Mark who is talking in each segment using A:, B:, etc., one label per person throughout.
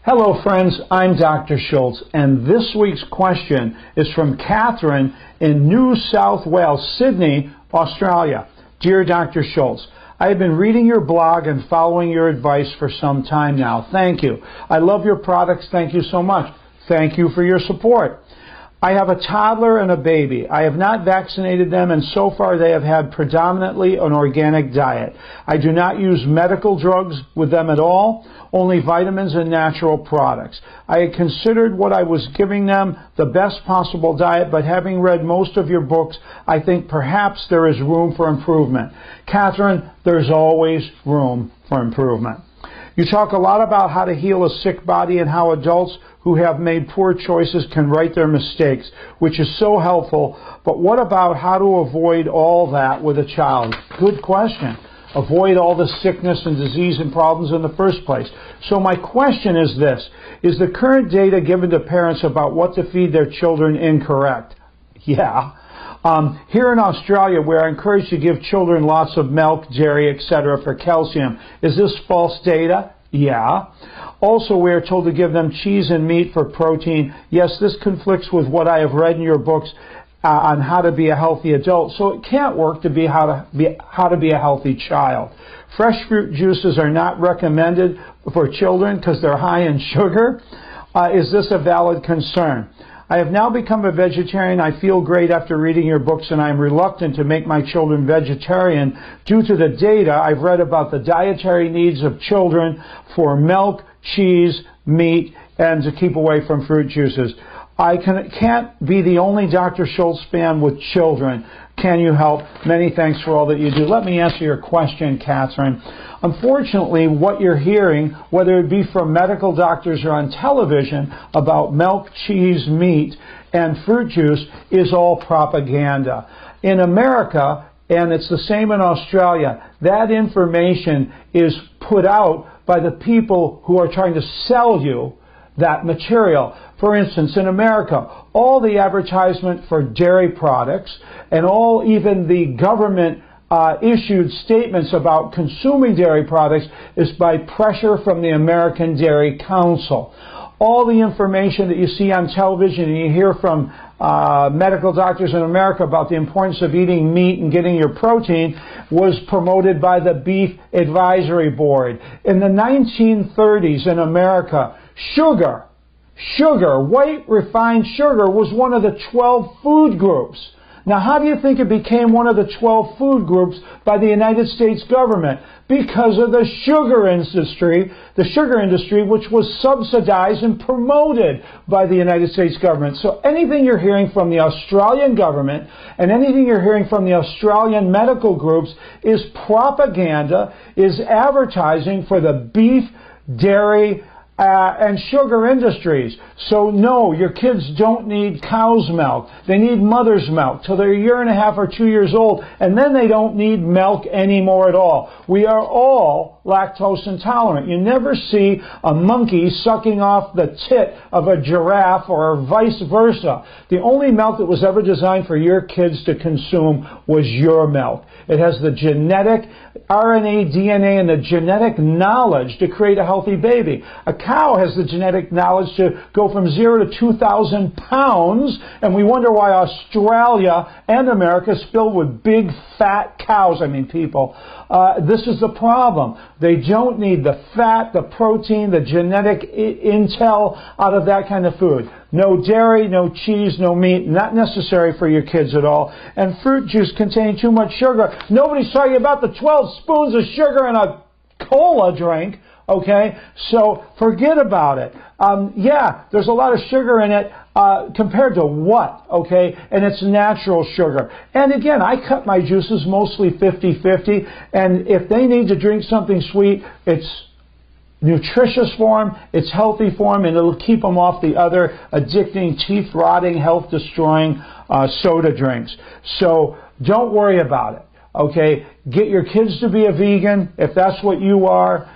A: Hello friends, I'm Dr. Schulze, and this week's question is from Catherine in New South Wales, Sydney, Australia. Dear Dr. Schulze, I have been reading your blog and following your advice for some time now. Thank you. I love your products. Thank you so much. Thank you for your support. I have a toddler and a baby. I have not vaccinated them, and so far they have had predominantly an organic diet. I do not use medical drugs with them at all, only vitamins and natural products. I had considered what I was giving them the best possible diet, but having read most of your books, I think perhaps there is room for improvement. Catherine, there's always room for improvement. You talk a lot about how to heal a sick body and how adults who have made poor choices can right their mistakes, which is so helpful. But what about how to avoid all that with a child? Good question. Avoid all the sickness and disease and problems in the first place. So my question is this. Is the current data given to parents about what to feed their children incorrect? Yeah. Here in Australia, we're encouraged to give children lots of milk, dairy, etc. for calcium. Is this false data? Yeah. Also, we are told to give them cheese and meat for protein. Yes, this conflicts with what I have read in your books on how to be a healthy adult. So it can't work to be how to be a healthy child. Fresh fruit juices are not recommended for children because they're high in sugar. Is this a valid concern? I have now become a vegetarian. I feel great after reading your books, and I am reluctant to make my children vegetarian due to the data I've read about the dietary needs of children for milk, cheese, meat, and to keep away from fruit juices. I can't be the only Dr. Schulze fan with children. Can you help? Many thanks for all that you do. Let me answer your question, Catherine. Unfortunately, what you're hearing, whether it be from medical doctors or on television, about milk, cheese, meat, and fruit juice is all propaganda. In America, and it's the same in Australia, that information is put out by the people who are trying to sell you that material. For instance, in America, all the advertisement for dairy products and even the government issued statements about consuming dairy products is by pressure from the American Dairy Council. All the information that you see on television and you hear from medical doctors in America about the importance of eating meat and getting your protein was promoted by the Beef Advisory Board. In the 1930s in America, sugar, white refined sugar was one of the 12 food groups. Now, how do you think it became one of the 12 food groups by the United States government? Because of the sugar industry, which was subsidized and promoted by the United States government. So anything you're hearing from the Australian government and anything you're hearing from the Australian medical groups is propaganda, is advertising for the beef, dairy, and sugar industries. So no, your kids don't need cow's milk. They need mother's milk till they're a year and a half or 2 years old, and then they don't need milk anymore at all. We are all lactose intolerant. You never see a monkey sucking off the tit of a giraffe or vice versa. The only milk that was ever designed for your kids to consume was your milk. It has the genetic RNA, DNA, and the genetic knowledge to create a healthy baby. A cow has the genetic knowledge to go from 0 to 2,000 pounds, and we wonder why Australia and America is filled with big, fat cows. I mean, people. This is the problem. They don't need the fat, the protein, the genetic intel out of that kind of food. No dairy, no cheese, no meat, not necessary for your kids at all. And fruit juice contain too much sugar. Nobody's talking about the 12 spoons of sugar in a cola drink, okay? So forget about it. Yeah, there's a lot of sugar in it compared to what, okay? And it's natural sugar. And again, I cut my juices mostly 50-50, and if they need to drink something sweet, it's nutritious for them, it's healthy for them, and it'll keep them off the other addicting, teeth-rotting, health-destroying soda drinks. So don't worry about it, okay? Get your kids to be a vegan if that's what you are.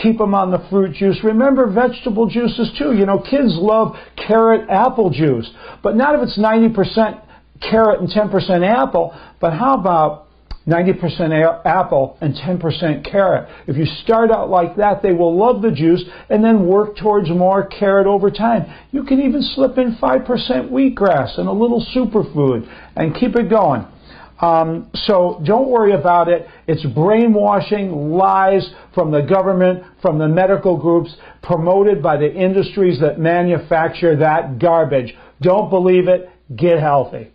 A: Keep them on the fruit juice. Remember vegetable juices too. You know, kids love carrot apple juice, but not if it's 90% carrot and 10% apple. But how about 90% apple, and 10% carrot. If you start out like that, they will love the juice and then work towards more carrot over time. You can even slip in 5% wheatgrass and a little superfood and keep it going. So don't worry about it. It's brainwashing, lies from the government, from the medical groups, promoted by the industries that manufacture that garbage. Don't believe it. Get healthy.